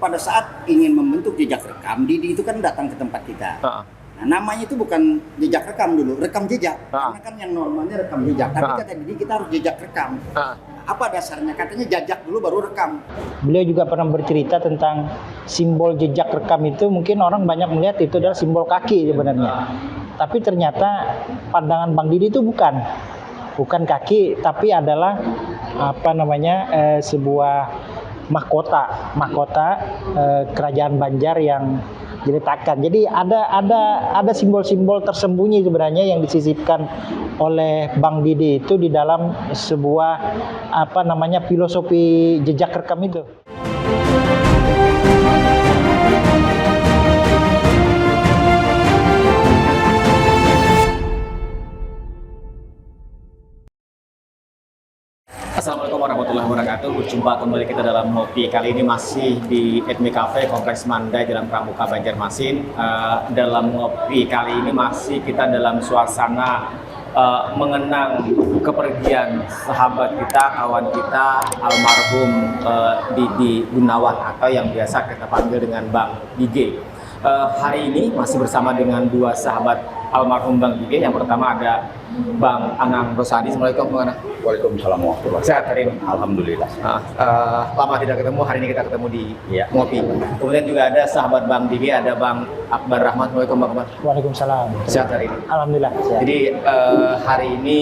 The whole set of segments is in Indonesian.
pada saat ingin membentuk jejak rekam, Didi itu kan datang ke tempat kita. Nah, namanya itu bukan jejak rekam dulu, rekam jejak. Karena kan yang normalnya rekam jejak. Tapi kata Didi kita harus jejak rekam. Apa dasarnya? Katanya jajak dulu baru rekam. Beliau juga pernah bercerita tentang simbol jejak rekam itu, mungkin orang banyak melihat itu adalah simbol kaki sebenarnya. Tapi ternyata pandangan Bang Didi itu bukan kaki, tapi adalah sebuah mahkota kerajaan Banjar yang diletakkan. Jadi ada simbol-simbol tersembunyi sebenarnya yang disisipkan oleh Bang Didi itu di dalam sebuah filosofi jejak rekam itu. Assalamualaikum warahmatullahi wabarakatuh. Berjumpa kembali kita dalam ngopi. Kali ini masih di Etmi Cafe Kompleks Mandai Jalan Pramuka Banjarmasin. Dalam ngopi kali ini masih kita dalam suasana mengenang kepergian sahabat kita, kawan kita, almarhum Didi Gunawan atau yang biasa kita panggil dengan Bang Dige. Hari ini masih bersama dengan dua sahabat almarhum Bang Dige. Yang pertama ada Bang Anang Rosadi. Assalamualaikum Bang Anang. Waalaikumsalam warahmatullahi wabarakatuh. Sehat hari ini? Alhamdulillah. Lama tidak ketemu, hari ini kita ketemu di ngopi. Kemudian juga ada sahabat Bang Dige, ada Bang Akbar Rahmat. Assalamualaikum Bang Akbar. Waalaikumsalam. Sehat hari ini? Alhamdulillah. Sehat. Jadi hari ini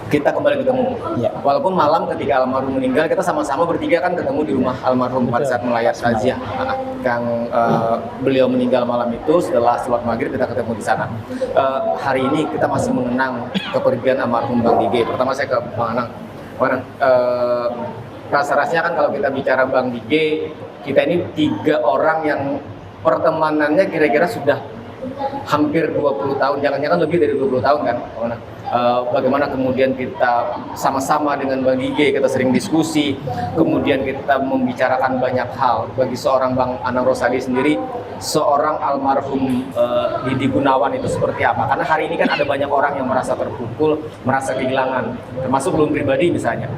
kita kembali ketemu. Walaupun malam ketika almarhum meninggal, kita sama-sama bertiga kan ketemu di rumah almarhum pada saat melayat takziah. Kang beliau meninggal malam itu setelah sholat maghrib kita ketemu di sana. Hari ini kita masih mengenang kepergian almarhum Bang Dige. Pertama saya ke Bang Anang. Bang Anang, rasa-rasanya kan kalau kita bicara Bang Dige, kita ini tiga orang yang pertemanannya kira-kira sudah hampir 20 tahun, jangan-jangan lebih dari 20 tahun kan, Bang Anang. Bagaimana kemudian kita sama-sama dengan Bang Dige, kita sering diskusi, kemudian kita membicarakan banyak hal. Bagi seorang Bang Anang Rosadi sendiri, seorang almarhum Didi Gunawan itu seperti apa? Karena hari ini kan ada banyak orang yang merasa terpukul, merasa kehilangan, termasuk belum pribadi misalnya.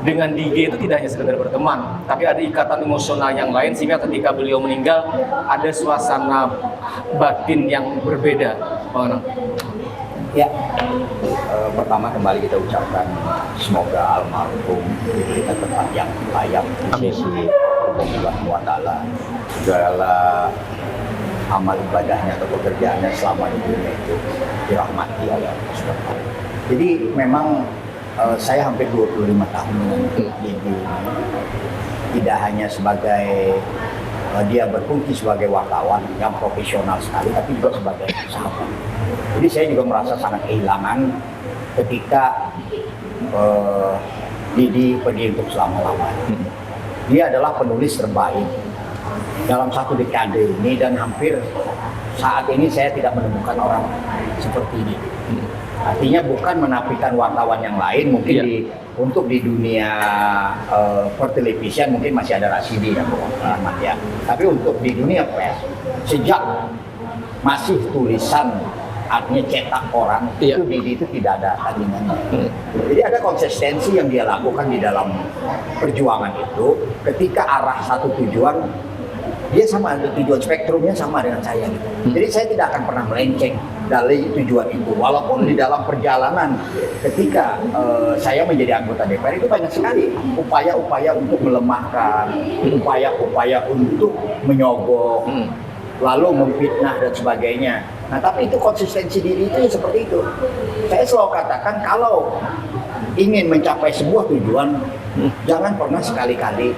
Dengan Dige itu tidak hanya sekedar berteman, tapi ada ikatan emosional yang lain, sehingga ketika beliau meninggal ada suasana batin yang berbeda. Bang Anang. Ya, pertama kembali kita ucapkan semoga almarhum diberikan tempat yang layak di sisi Allah SWT. Segala amal ibadahnya atau pekerjaannya selama di dunia itu dirahmati oleh Allah SWT. Jadi memang saya hampir 25 tahun dengan Didi. Tidak hanya sebagai dia berfungsi sebagai wartawan yang profesional sekali, tapi juga sebagai sahabat. Jadi saya juga merasa sangat kehilangan ketika Didi pergi untuk selama-lamanya. Dia adalah penulis terbaik dalam satu dekade ini, dan hampir saat ini saya tidak menemukan orang seperti ini. Artinya bukan menafikan wartawan yang lain, mungkin untuk di dunia pertelevisian mungkin masih ada Rasidi yang berwarna ya. Tapi untuk di dunia pers, sejak masih tulisan artinya cetak orang, itu Didi itu tidak ada tandingannya. Jadi ada konsistensi yang dia lakukan di dalam perjuangan itu. Ketika arah satu tujuan, dia sama, tujuan spektrumnya sama dengan saya gitu. Jadi saya tidak akan pernah melenceng dari tujuan itu. Walaupun di dalam perjalanan ketika saya menjadi anggota DPR itu banyak sekali upaya-upaya untuk melemahkan, upaya-upaya untuk menyogok, lalu memfitnah dan sebagainya. Nah, tapi itu konsistensi diri itu seperti itu. Saya selalu katakan kalau ingin mencapai sebuah tujuan, jangan pernah sekali-kali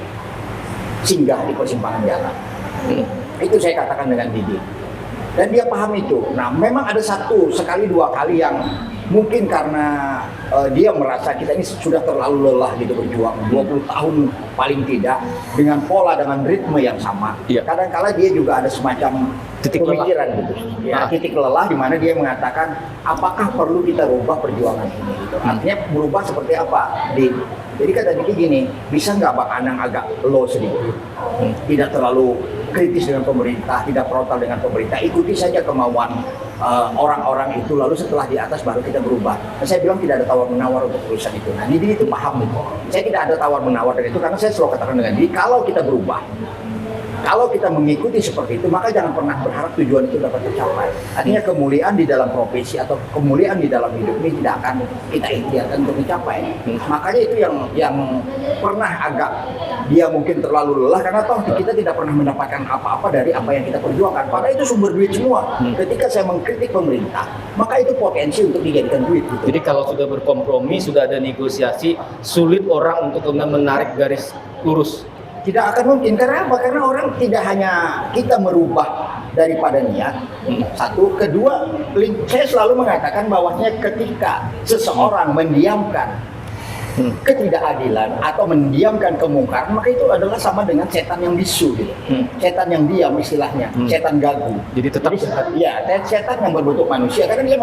singgah di persimpangan jalan. Itu saya katakan dengan Didi. Dan dia paham itu. Nah, memang ada satu, sekali dua kali yang mungkin karena dia merasa kita ini sudah terlalu lelah gitu berjuang 20 tahun paling tidak dengan pola, dengan ritme yang sama. Kadang-kala dia juga ada semacam titik pemikiran lelah. Gitu. Ya, titik lelah di mana dia mengatakan apakah perlu kita rubah perjuangan ini gitu. Artinya berubah seperti apa? Jadi kata dia gini, bisa nggak Bang Anang agak low sedikit? Tidak terlalu kritis dengan pemerintah, tidak frontal dengan pemerintah, ikuti saja kemauan orang-orang itu, lalu setelah di atas baru kita berubah. Dan saya bilang tidak ada tawar-menawar untuk urusan itu. Nah, Didi itu paham itu. Saya tidak ada tawar-menawar dengan itu, karena saya selalu katakan dengan Didi, kalau kita berubah, kalau kita mengikuti seperti itu, maka jangan pernah berharap tujuan itu dapat tercapai. Artinya kemuliaan di dalam profesi atau kemuliaan di dalam hidup ini tidak akan kita ikhtiarkan untuk dicapai. Makanya itu yang pernah agak dia mungkin terlalu lelah, karena toh kita tidak pernah mendapatkan apa-apa dari apa yang kita perjuangkan. Padahal itu sumber duit semua. Ketika saya mengkritik pemerintah, maka itu potensi untuk dijadikan duit. Gitu. Jadi kalau sudah berkompromi, sudah ada negosiasi, sulit orang untuk kemudian menarik garis lurus. Tidak akan mungkin. Karena apa? Karena orang tidak hanya kita merubah daripada niat. Satu, kedua, saya selalu mengatakan bahwasanya ketika seseorang mendiamkan ketidakadilan atau mendiamkan kemungkaran, maka itu adalah sama dengan setan yang bisu, gitu. Setan yang diam istilahnya, setan gagu. Jadi tetap setan yang berbentuk manusia, karena dia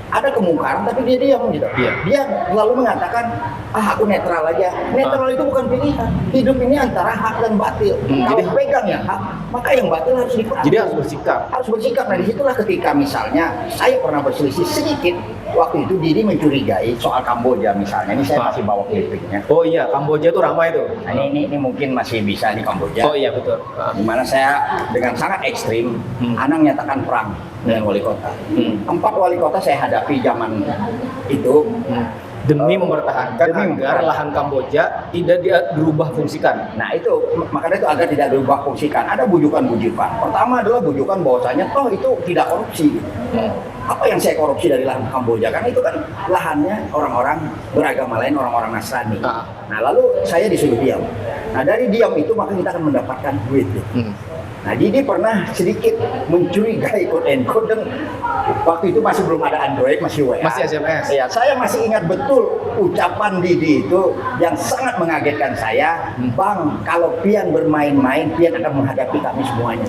ada kemungkaran tapi dia diam gitu. Dia lalu mengatakan, aku netral aja. Netral itu bukan pilihan. Hidup ini antara hak dan batil. Kalau pegang yang hak, maka yang batil harus diperangi. Jadi harus bersikap. Harus bersikap. Nah, disitulah ketika misalnya saya pernah berselisih sedikit. Waktu itu Didi mencurigai soal Kamboja misalnya. Ini saya masih bawa klipnya. Oh iya, Kamboja itu ramai itu. Nah, ini mungkin masih bisa di Kamboja. Oh iya, betul. Dimana saya dengan sangat ekstrim, Anang nyatakan perang dengan wali kota. 4 wali kota saya hadapi zaman itu. Demi mempertahankan agar lahan Kamboja tidak dirubah fungsikan. Nah itu, makanya itu agar tidak dirubah fungsikan. Ada bujukan-bujukan. Pertama adalah bujukan bahwasanya toh itu tidak korupsi. Apa yang saya korupsi dari lahan Kamboja? Karena itu kan lahannya orang-orang beragama lain, orang-orang Nasrani. Nah lalu saya disuruh diam. Nah dari diam itu maka kita akan mendapatkan duit. Nah, Didi pernah sedikit mencurigai quote and quote, dan waktu itu masih belum ada Android, masih WA. Masih SMS. Ya, saya masih ingat betul ucapan Didi itu yang sangat mengagetkan saya. Bang, kalau pian bermain-main, pian akan menghadapi kami semuanya.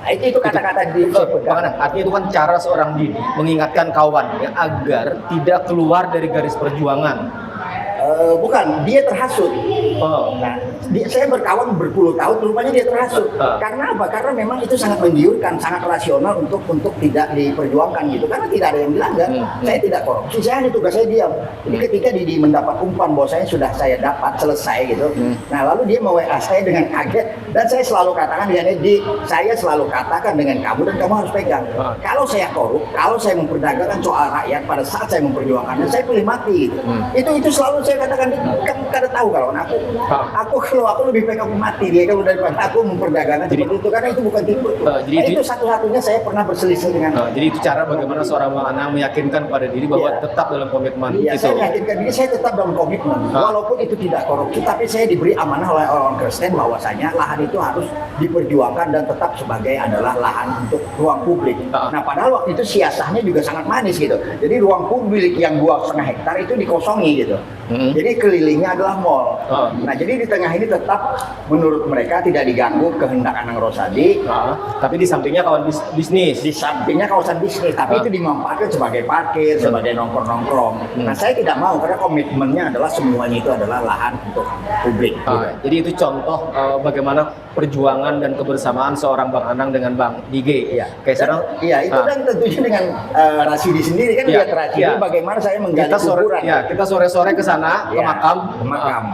Nah, itu kata-kata Didi. Artinya itu kan cara seorang Didi mengingatkan kawan ya, agar tidak keluar dari garis perjuangan. Bukan, dia terhasut. Nah, saya berkawan berpuluh tahun, rupanya dia terhasut. Karena apa? Karena memang itu sangat menggiurkan, sangat rasional untuk tidak diperjuangkan gitu. Karena tidak ada yang bilang kan, saya tidak korupsi, saya hanya tugas saya diam. Jadi ketika Didi mendapat umpan bahwa sudah saya dapat selesai gitu. Nah, lalu dia me-WA saya dengan kaget, dan saya selalu katakan saya selalu katakan dengan kamu, dan kamu harus pegang. Kalau saya korup, kalau saya memperdagangkan soal rakyat pada saat saya memperjuangkannya, saya pilih mati gitu. Itu selalu saya katakan, kan kada tahu kalau kalau aku lebih baik aku mati dia kalau daripada aku memperdagangkan seperti itu, karena itu bukan tipu. Itu satu-satunya saya pernah berselisih dengan. Jadi itu cara bagaimana seorang Bang Anang meyakinkan pada diri bahwa tetap dalam komitmen itu. Saya meyakinkan diri saya tetap dalam komitmen, walaupun itu tidak korupsi, tapi saya diberi amanah oleh orang Kristen bahwasanya lahan itu harus diperjuangkan dan tetap sebagai adalah lahan untuk ruang publik. Nah, padahal waktu itu siasahnya juga sangat manis gitu. Jadi ruang publik yang 2,5 hektar itu dikosongi gitu. Jadi kelilingnya adalah mall. Nah, jadi di tengah ini tetap menurut mereka tidak diganggu kehendak Anang Rosadi. Tapi di sampingnya kawan bisnis. Di sampingnya kawasan bisnis, tapi itu dimanfaatkan sebagai parkir, sebagai nongkrong-nongkrong. Nah, saya tidak mau karena komitmennya adalah semuanya itu adalah lahan untuk publik. Jadi itu contoh bagaimana perjuangan dan kebersamaan seorang Bang Anang dengan Bang Dige. Kayak sekarang. Iya, itu kan tentunya dengan Rasidi sendiri kan dia Rasidi bagaimana saya menggali kuburan. Kita sore-sore ke sana ke makam.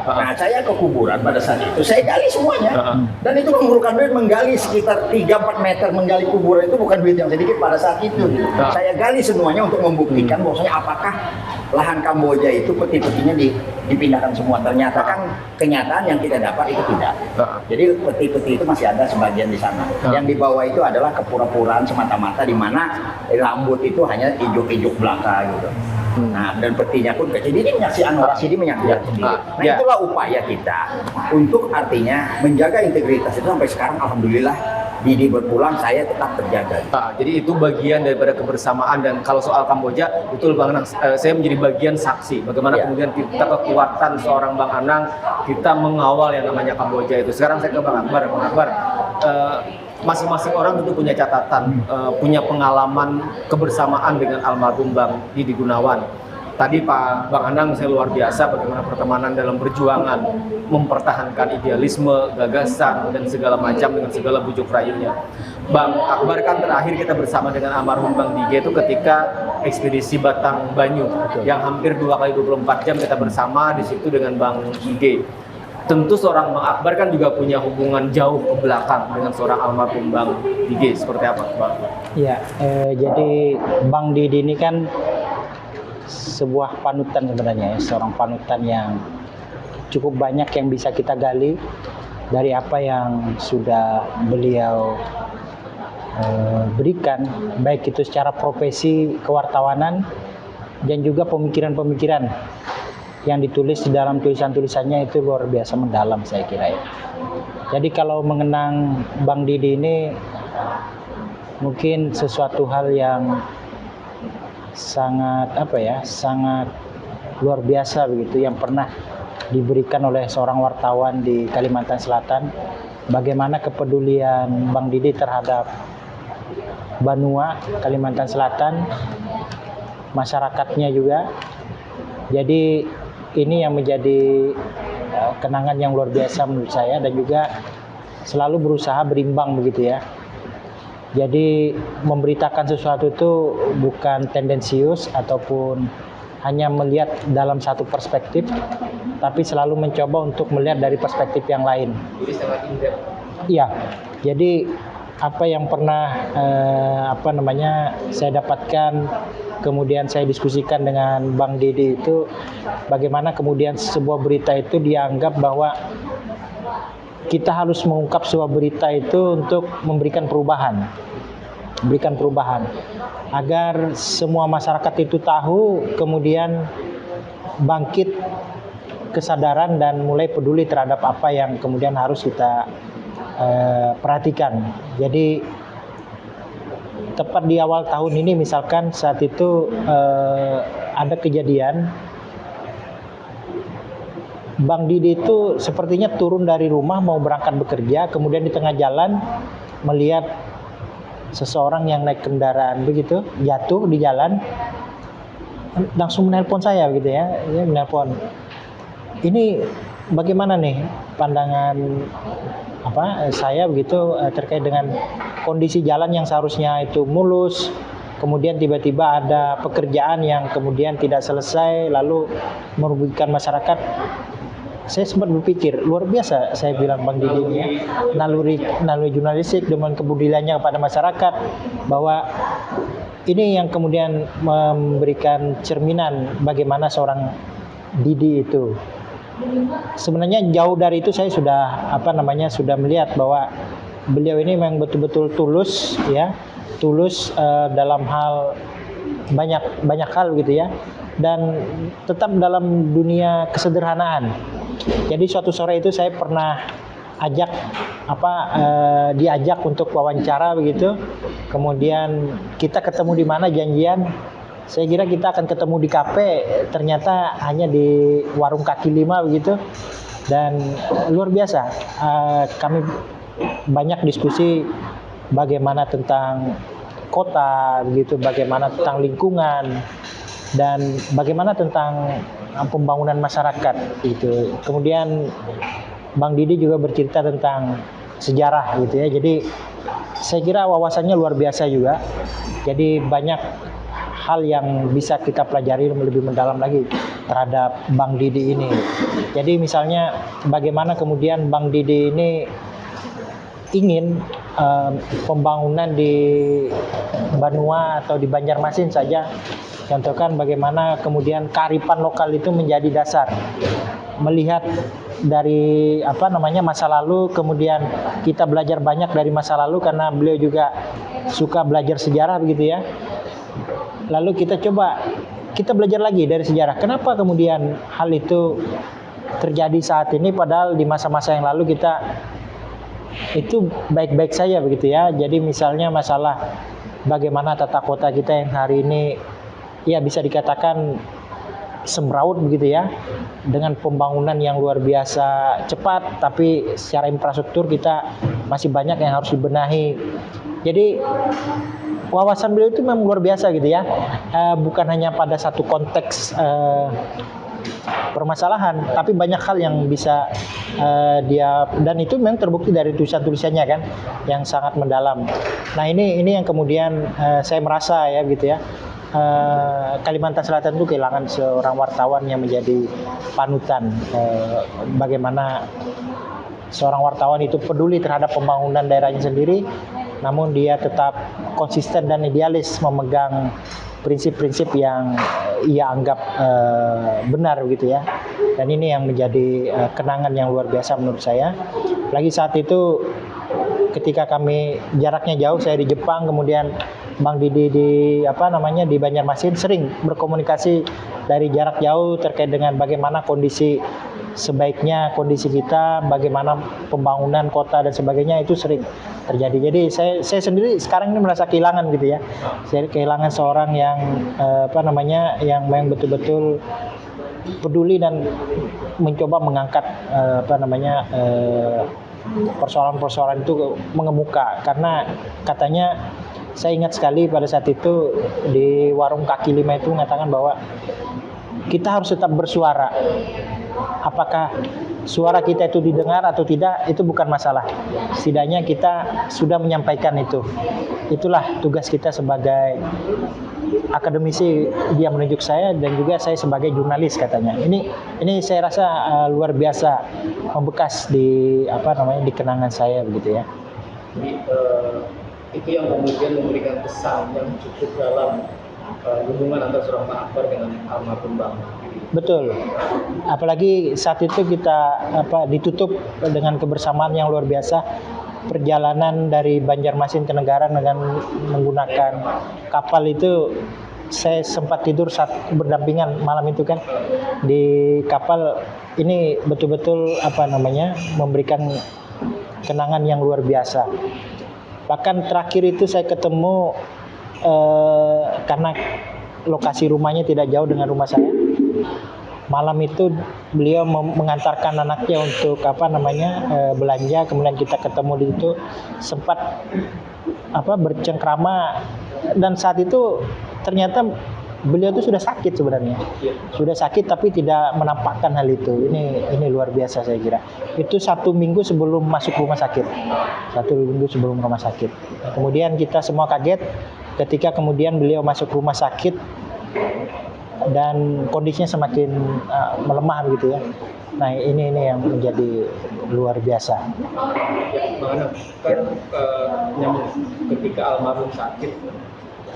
Nah, saya ke kuburan pada saat itu saya gali semuanya. Dan itu memerlukan duit, menggali sekitar 3-4 meter menggali kuburan itu bukan duit yang sedikit pada saat itu. Saya gali semuanya untuk membuktikan bahwasanya apakah lahan Kamboja itu peti-petinya dipindahkan semua. Ternyata kan kenyataan yang kita dapat itu tidak. Jadi peti-peti itu masih ada sebagian di sana. Yang di bawah itu adalah kepura-puraan semata-mata, di mana rambut itu hanya ijuk-ijuk belaka gitu. Nah, dan petinya pun kecil. Ini menyaksikan orang sini menyaksikan sendiri. Nah, itulah upaya kita untuk artinya menjaga integritas itu sampai sekarang. Alhamdulillah Didi berpulang, saya tetap terjaga. Jadi itu bagian daripada kebersamaan. Dan kalau soal Kamboja, betul Bang Anang, saya menjadi bagian saksi bagaimana kemudian kita kekuatan seorang Bang Anang, kita mengawal yang namanya Kamboja itu. Sekarang saya ke Bang Akbar. Bang Akbar, masing-masing orang tentu punya catatan, punya pengalaman kebersamaan dengan almarhum Bang Didi Gunawan. Tadi Pak Bang Anang saya luar biasa bagaimana pertemanan dalam perjuangan mempertahankan idealisme, gagasan dan segala macam dengan segala bujuk rayunya. Bang Akbar kan terakhir kita bersama dengan almarhum Bang Dige itu ketika ekspedisi Batang Banyu yang hampir 2 kali 24 jam kita bersama di situ dengan Bang Dige. Tentu seorang Bang Akbar kan juga punya hubungan jauh ke belakang dengan seorang almarhum Bang Dige. Seperti apa Bang? Iya, jadi Bang Didi ini kan sebuah panutan sebenarnya, seorang panutan yang cukup banyak yang bisa kita gali dari apa yang sudah beliau berikan, baik itu secara profesi kewartawanan dan juga pemikiran-pemikiran yang ditulis di dalam tulisan-tulisannya itu luar biasa mendalam saya kira ya. Jadi kalau mengenang Bang Didi ini mungkin sesuatu hal yang sangat sangat luar biasa begitu yang pernah diberikan oleh seorang wartawan di Kalimantan Selatan, bagaimana kepedulian Bang Didi terhadap Banua, Kalimantan Selatan, masyarakatnya juga. Jadi ini yang menjadi kenangan yang luar biasa menurut saya, dan juga selalu berusaha berimbang begitu ya. Jadi memberitakan sesuatu itu bukan tendensius ataupun hanya melihat dalam satu perspektif, tapi selalu mencoba untuk melihat dari perspektif yang lain. Iya, jadi apa yang pernah saya dapatkan, kemudian saya diskusikan dengan Bang Didi itu, bagaimana kemudian sebuah berita itu dianggap bahwa kita harus mengungkap sebuah berita itu untuk memberikan perubahan agar semua masyarakat itu tahu, kemudian bangkit kesadaran dan mulai peduli terhadap apa yang kemudian harus kita perhatikan. Jadi tepat di awal tahun ini misalkan saat itu ada kejadian Bang Didi itu sepertinya turun dari rumah mau berangkat bekerja, kemudian di tengah jalan melihat seseorang yang naik kendaraan begitu jatuh di jalan, langsung menelpon saya gitu ya, menelpon. Ini bagaimana nih pandangan saya begitu terkait dengan kondisi jalan yang seharusnya itu mulus, kemudian tiba-tiba ada pekerjaan yang kemudian tidak selesai lalu merugikan masyarakat. Saya sempat berpikir, luar biasa saya bilang Bang Didi ini ya, naluri jurnalistik dengan kepeduliannya kepada masyarakat, bahwa ini yang kemudian memberikan cerminan bagaimana seorang Didi itu. Sebenarnya jauh dari itu saya sudah sudah melihat bahwa beliau ini memang betul-betul tulus ya, dalam hal banyak hal gitu ya, dan tetap dalam dunia kesederhanaan. Jadi suatu sore itu saya pernah diajak untuk wawancara begitu. Kemudian kita ketemu di mana, janjian. Saya kira kita akan ketemu di kafe, ternyata hanya di warung kaki 5 begitu. Dan luar biasa, kami banyak diskusi bagaimana tentang kota begitu, bagaimana tentang lingkungan, dan bagaimana tentang pembangunan masyarakat itu. Kemudian Bang Didi juga bercerita tentang sejarah gitu ya. Jadi saya kira wawasannya luar biasa juga. Jadi banyak hal yang bisa kita pelajari lebih mendalam lagi terhadap Bang Didi ini. Jadi misalnya bagaimana kemudian Bang Didi ini ingin pembangunan di Banua atau di Banjarmasin saja, contohkan bagaimana kemudian kearifan lokal itu menjadi dasar, melihat dari masa lalu, kemudian kita belajar banyak dari masa lalu karena beliau juga suka belajar sejarah begitu ya. Lalu kita belajar lagi dari sejarah, kenapa kemudian hal itu terjadi saat ini padahal di masa-masa yang lalu kita itu baik-baik saja begitu ya. Jadi misalnya masalah bagaimana tata kota kita yang hari ini ya bisa dikatakan semraut begitu ya, dengan pembangunan yang luar biasa cepat, tapi secara infrastruktur kita masih banyak yang harus dibenahi. Jadi wawasan beliau itu memang luar biasa gitu ya. Bukan hanya pada satu konteks permasalahan, tapi banyak hal yang bisa dia, dan itu memang terbukti dari tulisan-tulisannya kan yang sangat mendalam. Nah ini yang kemudian saya merasa ya gitu ya, Kalimantan Selatan itu kehilangan seorang wartawan yang menjadi panutan, bagaimana seorang wartawan itu peduli terhadap pembangunan daerahnya sendiri, namun dia tetap konsisten dan idealis memegang prinsip-prinsip yang ia anggap benar gitu ya. Dan ini yang menjadi kenangan yang luar biasa menurut saya. Lagi saat itu ketika kami jaraknya jauh, saya di Jepang, kemudian Bang Didi di di Banjarmasin, sering berkomunikasi dari jarak jauh terkait dengan bagaimana kondisi kita, bagaimana pembangunan kota dan sebagainya, itu sering terjadi. Jadi saya sendiri sekarang ini merasa kehilangan gitu ya. Saya kehilangan seorang yang yang betul-betul peduli dan mencoba mengangkat persoalan-persoalan itu mengemuka. Karena katanya, saya ingat sekali pada saat itu di warung kaki lima itu mengatakan bahwa kita harus tetap bersuara. Apakah suara kita itu didengar atau tidak, itu bukan masalah. Setidaknya kita sudah menyampaikan itu. Itulah tugas kita sebagai akademisi, dia menunjuk saya, dan juga saya sebagai jurnalis katanya. Ini saya rasa luar biasa membekas di di kenangan saya begitu ya. Jadi itu yang kemudian memberikan kesan yang cukup dalam hubungan antara seorang Pak Akbar dengan almarhum Bang. Betul. Apalagi saat itu kita ditutup dengan kebersamaan yang luar biasa. Perjalanan dari Banjarmasin ke Negara dengan menggunakan kapal itu, saya sempat tidur saat berdampingan malam itu kan di kapal. Ini betul-betul memberikan kenangan yang luar biasa. Bahkan terakhir itu saya ketemu karena lokasi rumahnya tidak jauh dengan rumah saya. Malam itu beliau mengantarkan anaknya untuk belanja, kemudian kita ketemu di situ, sempat bercengkrama, dan saat itu ternyata beliau itu sudah sakit sebenarnya. Sudah sakit tapi tidak menampakkan hal itu. Ini luar biasa saya kira. Itu 1 minggu sebelum masuk rumah sakit. 1 minggu sebelum rumah sakit. Kemudian kita semua kaget ketika kemudian beliau masuk rumah sakit dan kondisinya semakin melemah gitu ya. Nah ini yang menjadi luar biasa. Ketika almarhum sakit,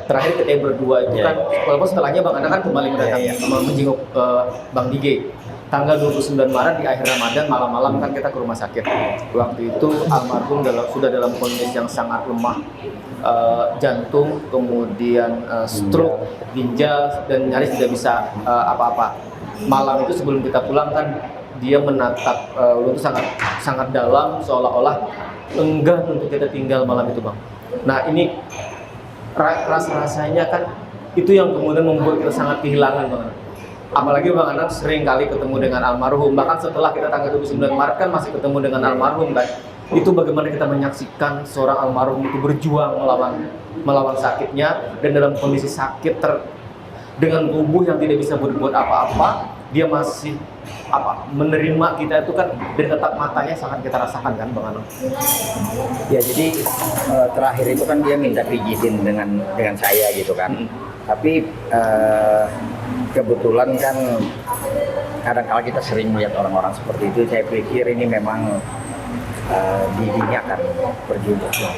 terakhir kita berdua itu kan, walaupun setelahnya Bang Ana kan kembali menjenguk Bang Dige. Tanggal 29 Maret di akhir Ramadan, malam-malam kan kita ke rumah sakit. Waktu itu almarhum sudah dalam kondisi yang sangat lemah, jantung, kemudian stroke, ginjal, dan nyaris tidak bisa apa-apa. Malam itu sebelum kita pulang kan, dia menatap itu sangat dalam, seolah-olah enggan untuk kita tinggal malam itu, Bang. Nah ini rasanya kan itu yang kemudian membuat kita sangat kehilangan, Bang. Apalagi Bang Anang sering kali ketemu dengan almarhum, bahkan setelah kita tanggal 29 Maret kan masih ketemu dengan almarhum kan. Itu bagaimana kita menyaksikan seorang almarhum itu berjuang melawan sakitnya, dan dalam kondisi sakit dengan tubuh yang tidak bisa berbuat apa-apa, dia masih menerima kita itu kan, dan tetap matanya sangat kita rasakan kan, Bang Anang. Ya jadi terakhir itu kan dia minta pijitin dengan saya gitu kan. Tapi kebetulan kan kadang-kala kita sering melihat orang-orang seperti itu. Saya pikir ini memang didinya kan berjuang,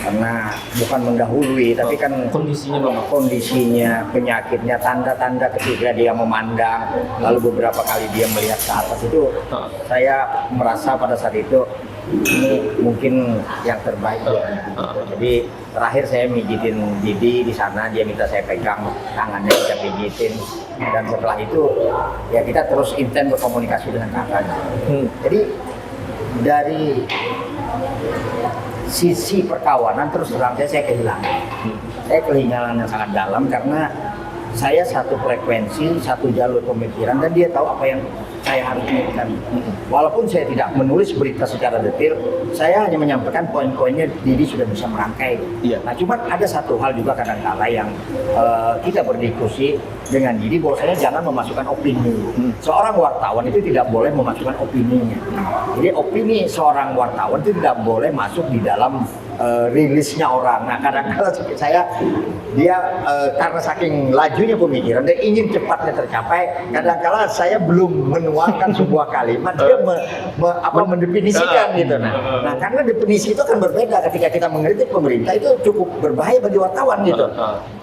karena bukan mendahului, tapi kan kondisinya, penyakitnya, tanda-tanda ketika dia memandang, lalu beberapa kali dia melihat ke atas itu, saya merasa pada saat itu ini mungkin yang terbaik. Jadi terakhir saya mijitin Didi di sana, dia minta saya pegang tangannya, kita pijitin, dan setelah itu ya kita terus intens berkomunikasi dengan kakaknya. Jadi dari sisi perkawanan terus terang saya kehilangan. Saya kehilangan yang sangat dalam karena saya satu frekuensi, satu jalur pemikiran, dan dia tahu apa yang saya harus ingatkan. Walaupun saya tidak menulis berita secara detail, saya hanya menyampaikan poin-poinnya. Didi sudah bisa merangkai. Iya. Nah, cuma ada satu hal juga kadang-kala yang kita berdiskusi dengan Didi, bahwasanya jangan memasukkan opini. Seorang wartawan itu tidak boleh memasukkan opininya. Jadi opini seorang wartawan itu tidak boleh masuk di dalam rilisnya orang. Nah, kadang-kala dia karena saking lajunya pemikiran dan ingin cepatnya tercapai, kadang-kala saya belum menuangkan sebuah kalimat, dia mendefinisikan gitu. Nah, karena definisi itu akan berbeda ketika kita mengkritik pemerintah, itu cukup berbahaya bagi wartawan gitu.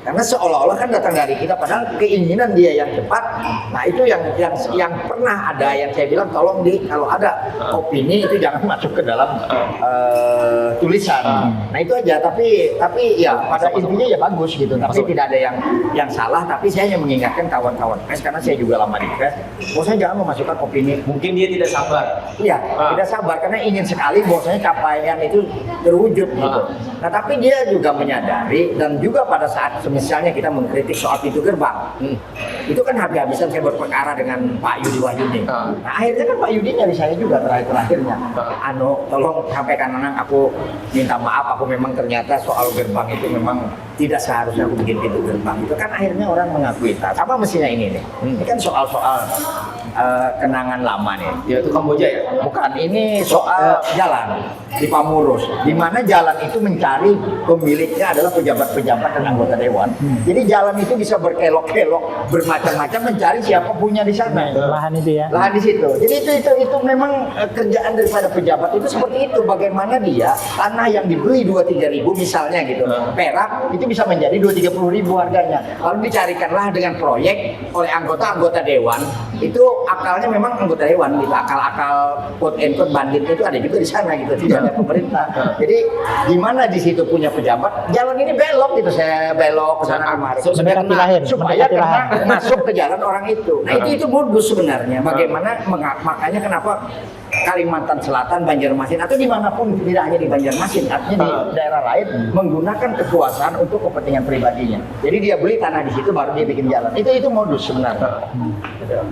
Karena seolah-olah kan datang dari kita, padahal keinginan dia yang cepat. Nah, itu yang pernah ada yang saya bilang, tolong kalau ada opini itu jangan masuk ke dalam tulisan. Nah, itu aja. Tapi ya pada intinya ya bagus gitu. Tapi tidak ada yang salah. Tapi saya hanya mengingatkan kawan-kawan pers, karena saya juga lama di pers, bahwasanya jangan memasukkan opini. Mungkin dia tidak sabar. Iya, tidak sabar karena ingin sekali bahwasanya capaian itu terwujud gitu. Nah, tapi dia juga menyadari, dan juga pada saat misalnya kita mengkritik soal pintu gerbang, itu kan habis-habisan saya berperkara dengan Pak Yudi Wahyudi. Nah, akhirnya kan Pak Yudi nyari saya juga terakhirnya. Tolong sampaikan, Anang, aku minta maaf, aku memang ternyata soal gerbang itu memang tidak seharusnya aku bikin pintu gerbang. Itu kan akhirnya orang mengakui. Apa mestinya ini nih? Ini kan soal-soal kenangan lama nih. Ya, itu Kamboja ya? Bukan, ini soal jalan di Pamurus, di mana jalan itu mencari pemiliknya adalah pejabat-pejabat dan anggota dewan. Jadi jalan itu bisa berkelok-kelok, bermacam-macam mencari siapa punya di sana. Lahan itu ya. Lahan di situ. Jadi itu memang kerjaan daripada pejabat itu seperti itu. Bagaimana dia tanah yang dibeli 2-3 ribu misalnya gitu, perak itu bisa menjadi 2-30 ribu harganya. Lalu dicarikanlah dengan proyek oleh anggota dewan. Itu akalnya memang anggota dewan gitu. Akal-akal quote and quote banditnya itu ada juga di sana gitu. Tidak ada pemerintah. Jadi gimana di situ punya pejabat, jalan ini belok gitu, saya belok ke sana kemari supaya kena masuk ke jalan orang itu. Nah, itu modus sebenarnya. Bagaimana makanya kenapa Kalimantan Selatan, Banjarmasin atau dimanapun, tidak hanya di Banjarmasin, artinya di daerah lain menggunakan kekuasaan untuk kepentingan pribadinya. Jadi dia beli tanah di situ baru dia bikin jalan. Itu modus sebenarnya.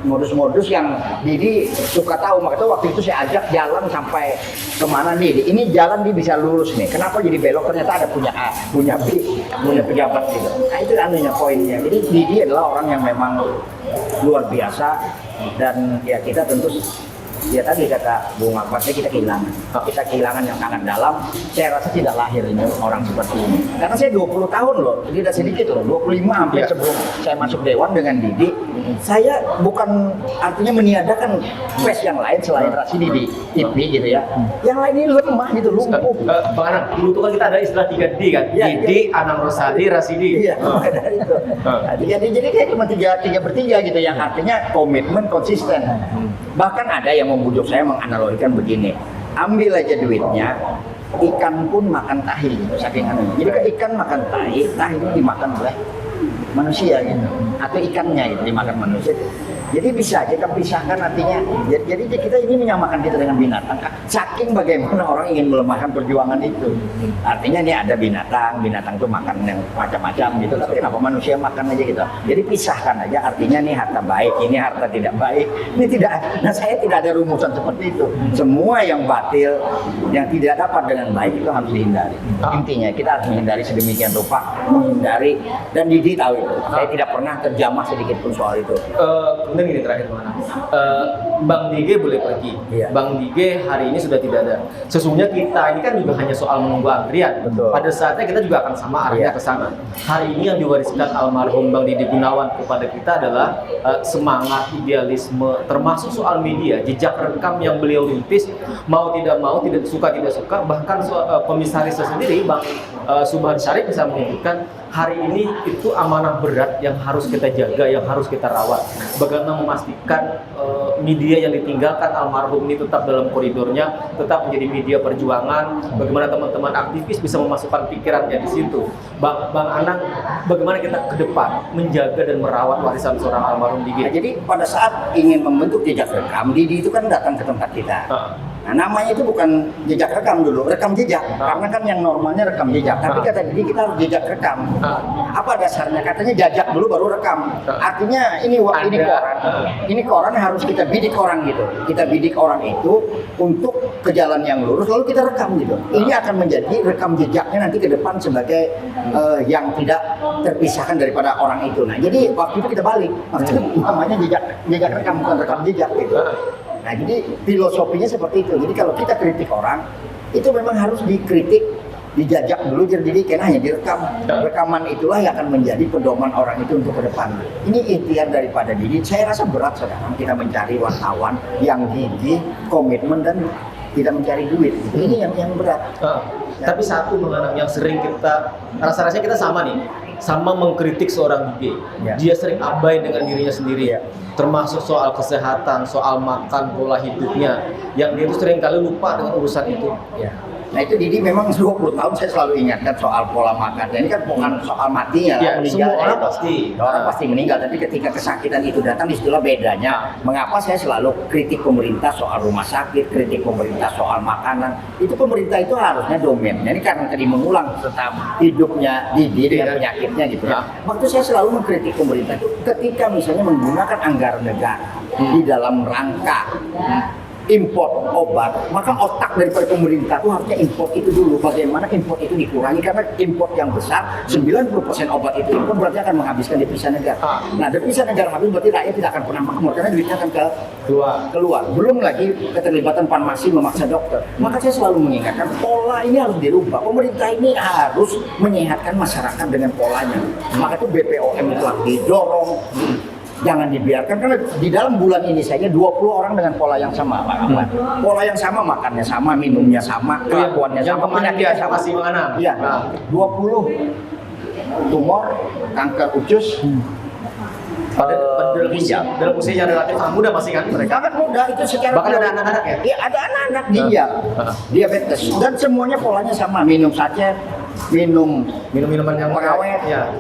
Modus-modus yang Didi suka tahu. Makanya waktu itu saya ajak jalan sampai kemana nih? Ini jalan dia bisa lurus nih. Kenapa jadi belok? Ternyata ada punya A, punya B, punya pejabat gitu. Nah, itu anunya poinnya. Jadi Didi adalah orang yang memang luar biasa, dan ya kita tentu ya tadi kata Bung Akbar, kita kehilangan yang sangat dalam. Saya rasa tidak lahir ini orang seperti ini, karena saya 20 tahun loh, tidak sedikit loh, 25 hampir sebelum saya masuk dewan dengan Didi. Saya bukan artinya meniadakan pers yang lain selain Rasidi di TV gitu ya. Yang lain ini lemah gitu, lumpuh. Bang Anang, dulu tuh kan kita ada istilah 3D kan, Didi, Anang Rosadi, Rasidi. Iya, ada itu. Jadi kayak cuma tiga bertiga gitu, yang artinya komitmen, konsisten. Bahkan ada yang membujuk saya menganalogikan begini, ambil aja duitnya, ikan pun makan tahi gitu, saking anunya. Jadi ikan makan tahi, tahi itu dimakan oleh manusia gitu, atau ikannya itu dimakan manusia. Jadi bisa kita pisahkan artinya. Jadi kita ini menyamakan kita dengan binatang. Saking bagaimana orang ingin melemahkan perjuangan itu. Artinya ini ada binatang itu makan yang macam-macam gitu. Tapi kenapa manusia makan aja gitu? Jadi pisahkan aja. Artinya ini harta baik, ini harta tidak baik. Ini tidak. Nah, saya tidak ada rumusan seperti itu. Semua yang batil, yang tidak dapat dengan baik itu harus dihindari. Intinya kita harus menghindari sedemikian rupa, menghindari, dan Didi tahu itu. Saya tidak pernah terjamah sedikit pun soal itu. Ini terakhir mana? Bang Dige boleh pergi. Iya. Bang Dige hari ini sudah tidak ada. Sesungguhnya kita ini kan juga hanya soal menunggu antrian. Betul. Pada saatnya kita juga akan sama arahnya ke sana. Hari ini yang diwariskan almarhum Bang Didi Gunawan kepada kita adalah semangat, idealisme, termasuk soal media, jejak rekam yang beliau rintis, mau tidak mau, tidak suka, bahkan komisarisnya sendiri Bang Subhan Syarif bisa menyebutkan hari ini itu amanah berat yang harus kita jaga, yang harus kita rawat. Bagaimana memastikan media yang ditinggalkan almarhum ini tetap dalam koridornya, tetap menjadi media perjuangan. Bagaimana teman-teman aktivis bisa memasukkan pikirannya di situ. Bang Anang, bagaimana kita ke depan menjaga dan merawat warisan seorang almarhum Didi? Nah, jadi pada saat ingin membentuk jejak rekam, Didi itu kan datang ke tempat kita. Nah, namanya itu bukan jejak rekam dulu, rekam jejak. Karena kan yang normalnya rekam jejak. Tapi kata Didi kita harus jejak rekam. Apa dasarnya? Katanya jajak dulu baru rekam. Artinya ini koran. Ini koran yang harus kita bidik orang gitu. Kita bidik orang itu untuk ke jalan yang lurus, lalu kita rekam gitu. Ini akan menjadi rekam jejaknya nanti ke depan sebagai yang tidak terpisahkan daripada orang itu. Nah, jadi waktu itu kita balik. Maksudnya namanya jejak rekam, bukan rekam jejak gitu. Nah, jadi filosofinya seperti itu. Jadi kalau kita kritik orang, itu memang harus dikritik, dijajak dulu, jadi kena hanya direkam. Rekaman itulah yang akan menjadi pedoman orang itu untuk ke depan. Ini ikhtiar daripada Didi. Saya rasa berat sekarang kita mencari wartawan yang gigih, komitmen, dan tidak mencari duit. Ini yang berat. Tapi satu mengenang yang sering kita rasa-rasanya kita sama nih, sama mengkritik seorang Didi. Dia sering abai dengan dirinya sendiri. Termasuk soal kesehatan, soal makan, pola hidupnya, yang dia itu sering kali lupa dengan urusan itu. Nah, itu Didi memang 20 tahun saya selalu ingatkan soal pola makan. Ini kan bukan soal matinya lah, meninggal. Semua orang pasti. Orang pasti meninggal, tapi ketika kesakitan itu datang, disitulah bedanya. Mengapa saya selalu kritik pemerintah soal rumah sakit, kritik pemerintah soal makanan. Itu pemerintah itu harusnya domainnya. Ini karena tadi mengulang tentang hidupnya Didi dengan penyakitnya gitu ya. Waktu saya selalu mengkritik pemerintah itu ketika misalnya menggunakan anggaran negara di dalam rangka import obat, maka otak daripada pemerintah itu harusnya import itu dulu. Bagaimana import itu dikurangi, karena import yang besar 90% obat itu import berarti akan menghabiskan devisa negara. Nah, devisa negara habis berarti rakyat tidak akan pernah makmur karena duitnya akan keluar. Belum lagi keterlibatan farmasi memaksa dokter. Maka saya selalu mengingatkan pola ini harus dirubah. Pemerintah ini harus menyehatkan masyarakat dengan polanya. Maka itu BPOM itu harus didorong. Jangan dibiarkan, karena di dalam bulan ini saja 20 orang dengan pola yang sama, Pak Ahmad. Pola yang sama, makannya sama, minumnya sama, kelakuannya sama, penyakitnya sama. Masih mengenang. Iya, 20 tumor, kanker usus, ginjal. Dalam usia yang relatif sangat muda masih kan mereka. Sangat muda itu secara. Bahkan ada anak-anak ya? Iya, ada anak-anak ginjal, diabetes, dan semuanya polanya sama, minum saja, minuman yang pengawet. Ya.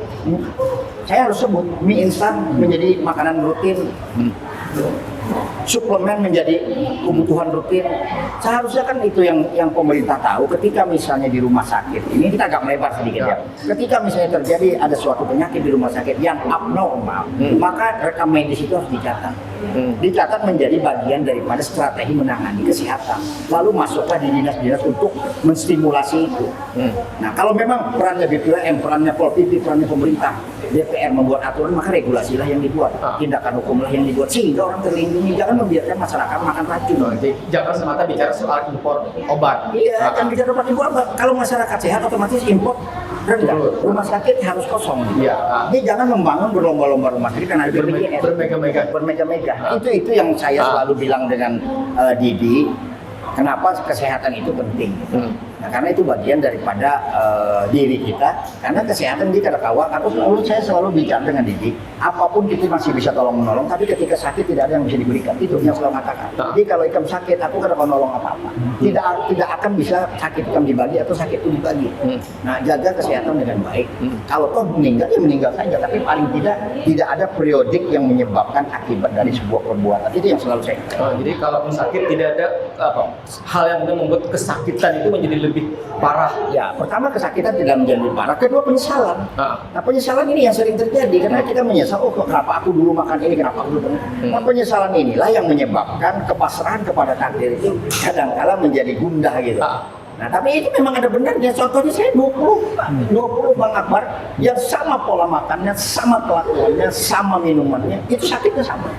Saya harus sebut mie instan menjadi makanan rutin, suplemen menjadi kebutuhan rutin. Seharusnya kan itu yang pemerintah tahu. Ketika misalnya di rumah sakit, ini kita agak melebar sedikit ya. Ketika misalnya terjadi ada suatu penyakit di rumah sakit yang abnormal, maka rekam medis itu harus dicatat. Dicatat menjadi bagian daripada strategi menangani kesehatan. Lalu masuklah di dinas-dinas untuk menstimulasi itu. Nah, kalau memang perannya BPOM, perannya Pol PP, perannya pemerintah, DPR membuat aturan, maka regulasilah yang dibuat, tindakan hukumlah yang dibuat, sehingga orang terlindungi. Jangan membiarkan masyarakat makan racun. Jangan semata bicara soal impor obat. Iya, kan bicara obat impor obat. Kalau masyarakat sehat, otomatis impor rendah. Rumah sakit harus kosong. Iya. Ini jangan membangun berlomba-lomba rumah sakit karena ada BPJS. Bermega-mega. Itu yang saya selalu bilang dengan Didi. Kenapa kesehatan itu penting? Nah, karena itu bagian daripada diri kita. Karena kesehatan kita ada kawat. Menurut saya selalu bicara dengan Didi. Apapun kita masih bisa tolong menolong. Tapi ketika sakit tidak ada yang bisa diberikan. Itu yang selalu katakan. Jadi kalau ikam sakit, aku tidak akan nolong apa-apa. Tidak akan bisa sakit ikam dibagi atau sakit itu dibagi. Nah, jaga kesehatan dengan baik. Kalau toh meninggal, ya meninggal saja. Tapi paling tidak ada periodik yang menyebabkan akibat dari sebuah perbuatan. Itu yang selalu saya katakan. Jadi kalau sakit tidak ada hal yang membuat kesakitan itu menjadi lebih parah. Ya, pertama kesakitan tidak menjadi parah. Kedua, penyesalan. Nah, penyesalan ini yang sering terjadi karena kita menyesal, kenapa aku dulu makan ini, kenapa aku dulu. Nah, penyesalan inilah yang menyebabkan kepasrahan kepada takdir itu kadang-kala menjadi gundah gitu. Nah, tapi ini memang ada benarnya. Contohnya saya 20 Bang Akbar yang sama pola makannya, sama kelakuannya, sama minumannya, itu sakitnya sama.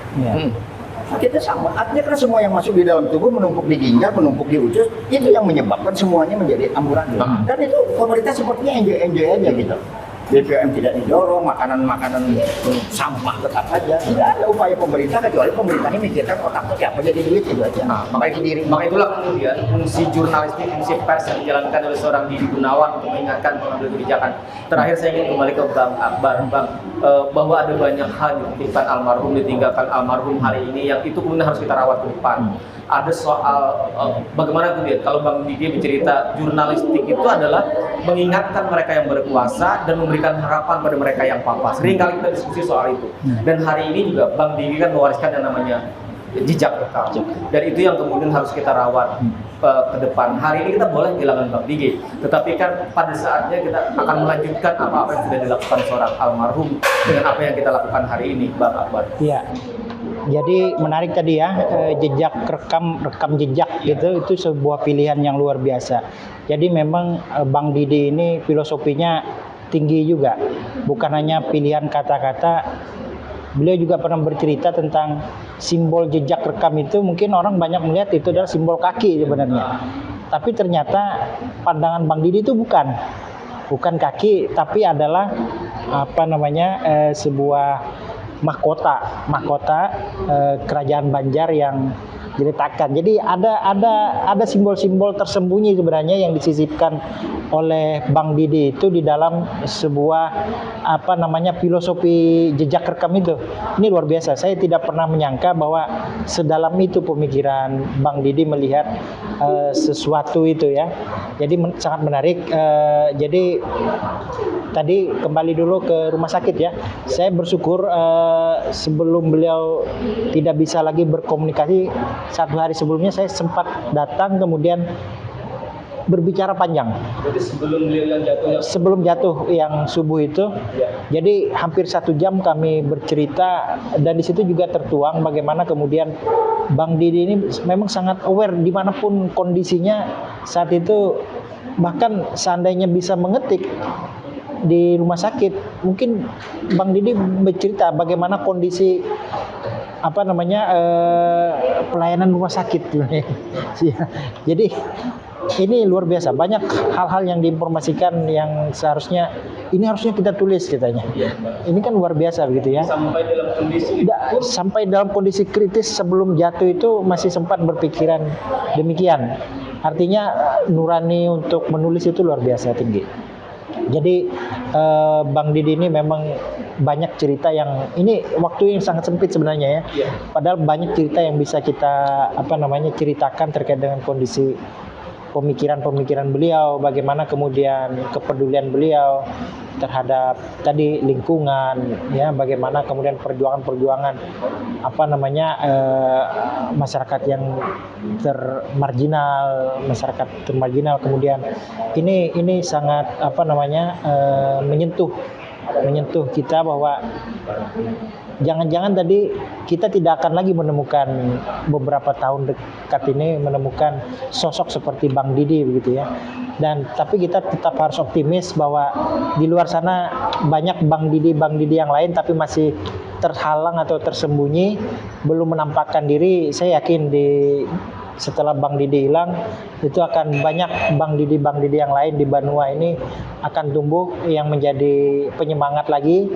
Sakitnya sama. Artinya kan semua yang masuk di dalam tubuh menumpuk di ginjal, menumpuk di usus, itu yang menyebabkan semuanya menjadi amburadul. Dan itu pemerintah sepertinya enjoy aja gitu. BPOM tidak didorong, makanan-makanan sampah tetap aja. Tidak ada upaya pemerintah kecuali pemerintah ini mikirkan otaknya siapa jadi duit itu aja. Maka itulah kemudian fungsi jurnalistik, fungsi pers yang dijalankan oleh seorang Didi Gunawan untuk mengingatkan pengambil kebijakan. Terakhir saya ingin kembali ke Bang Akbar, bahwa ada banyak hal dititipkan almarhum, ditinggalkan almarhum hari ini yang itu kemudian harus kita rawat ke depan. Ada soal bagaimana kemudian kalau Bang Didi bercerita jurnalistik itu adalah mengingatkan mereka yang berkuasa dan memberikan harapan pada mereka yang papa. Sering kali kita diskusi soal itu. Dan hari ini juga Bang Didi kan mewariskan yang namanya jejak rekam. Dan itu yang kemudian harus kita rawat ke depan. Hari ini kita boleh kehilangan Bang Dige, tetapi kan pada saatnya kita akan melanjutkan apa-apa yang sudah dilakukan seorang almarhum dengan apa yang kita lakukan hari ini, Bang Akbar. Iya. Jadi menarik tadi ya, jejak rekam jejak gitu, itu sebuah pilihan yang luar biasa. Jadi memang Bang Didi ini filosofinya tinggi juga, bukan hanya pilihan kata-kata. Beliau juga pernah bercerita tentang simbol jejak rekam itu, mungkin orang banyak melihat itu adalah simbol kaki sebenarnya. Tapi ternyata pandangan Bang Didi itu bukan kaki, tapi adalah sebuah mahkota kerajaan Banjar yang diletakkan. Jadi ada simbol-simbol tersembunyi sebenarnya yang disisipkan oleh Bang Didi itu di dalam sebuah filosofi jejak rekam itu. Ini luar biasa. Saya tidak pernah menyangka bahwa sedalam itu pemikiran Bang Didi melihat sesuatu itu ya. Jadi sangat menarik. Jadi tadi kembali dulu ke rumah sakit ya. Saya bersyukur sebelum beliau tidak bisa lagi berkomunikasi, 1 hari sebelumnya saya sempat datang kemudian berbicara panjang. Jadi sebelum beliau yang jatuh sebelum jatuh yang subuh itu, jadi hampir 1 jam kami bercerita, dan di situ juga tertuang bagaimana kemudian Bang Didi ini memang sangat aware dimanapun kondisinya saat itu. Bahkan seandainya bisa mengetik di rumah sakit, mungkin Bang Didi bercerita bagaimana kondisi pelayanan rumah sakit. Jadi ini luar biasa, banyak hal-hal yang diinformasikan yang seharusnya harusnya kita tulis katanya. Ini kan luar biasa begitu ya. Sampai dalam kondisi kritis sebelum jatuh itu masih sempat berpikiran demikian. Artinya nurani untuk menulis itu luar biasa tinggi. Jadi Bang Didi ini memang banyak cerita yang ini waktu yang sangat sempit sebenarnya ya. Padahal banyak cerita yang bisa kita ceritakan terkait dengan kondisi pemikiran beliau, bagaimana kemudian kepedulian beliau terhadap tadi lingkungan ya, bagaimana kemudian perjuangan masyarakat yang termarginal, kemudian ini sangat menyentuh kita bahwa jangan-jangan tadi kita tidak akan lagi menemukan beberapa tahun dekat ini menemukan sosok seperti Bang Didi begitu ya. Dan tapi kita tetap harus optimis bahwa di luar sana banyak Bang Didi yang lain tapi masih terhalang atau tersembunyi, belum menampakkan diri. Saya yakin setelah Bang Didi hilang, itu akan banyak Bang Didi yang lain di Banua ini akan tumbuh yang menjadi penyemangat lagi,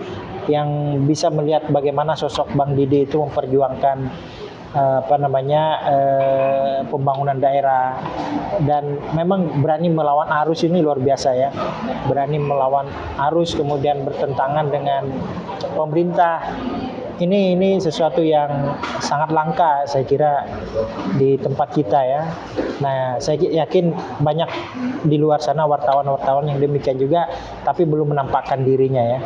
yang bisa melihat bagaimana sosok Bang Didi itu memperjuangkan pembangunan daerah, dan memang berani melawan arus. Ini luar biasa ya, berani melawan arus kemudian bertentangan dengan pemerintah. Ini sesuatu yang sangat langka saya kira di tempat kita ya. Nah, saya yakin banyak di luar sana wartawan-wartawan yang demikian juga, tapi belum menampakkan dirinya ya.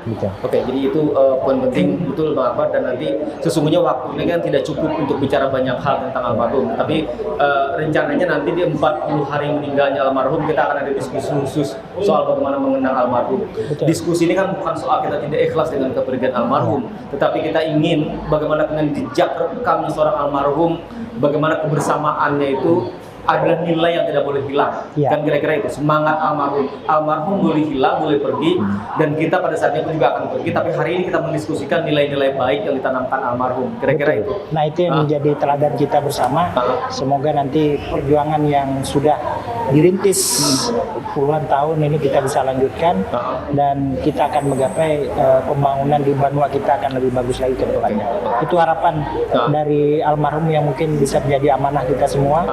Gitu. Oke, jadi itu poin penting betul Bang Akbar, dan nanti sesungguhnya waktu ini kan tidak cukup untuk bicara banyak hal tentang almarhum, tapi rencananya nanti di 40 hari meninggalnya almarhum kita akan ada diskusi khusus soal bagaimana mengenang almarhum. Betul. Diskusi ini kan bukan soal kita tidak ikhlas dengan kepergian almarhum, tetapi kita ingin bagaimana dengan jejak rekamnya seorang almarhum, bagaimana kebersamaannya itu adalah nilai yang tidak boleh hilang. Kan kira-kira itu semangat almarhum boleh hilang, boleh pergi, dan kita pada saatnya pun juga akan pergi, tapi hari ini kita mendiskusikan nilai-nilai baik yang ditanamkan almarhum, kira-kira itu. Nah, itu yang menjadi teladan kita bersama. Semoga nanti perjuangan yang sudah dirintis puluhan tahun ini kita bisa lanjutkan, dan kita akan menggapai pembangunan di Banua kita akan lebih bagus lagi ke depannya. Itu harapan dari almarhum yang mungkin bisa menjadi amanah kita semua,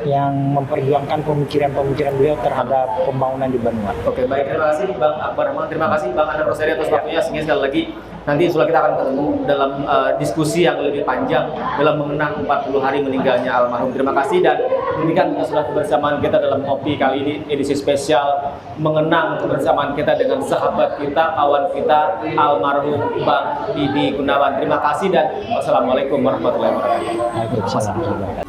yang memperjuangkan pemikiran beliau terhadap pembangunan di Banua. Oke, baik, terima kasih Bang Akbar Rahman, terima kasih Bang Anand Rosadi atas waktunya. Sehingga sekali lagi Nanti insya Allah kita akan ketemu dalam diskusi yang lebih panjang dalam mengenang 40 hari meninggalnya almarhum. Terima kasih, dan demikian sudah kebersamaan kita dalam Ngopi kali ini, edisi spesial mengenang kebersamaan kita dengan sahabat kita, kawan kita, almarhum Bang Didi Gunawan. Terima kasih dan wassalamualaikum warahmatullahi wabarakatuh. Waalaikumsalam.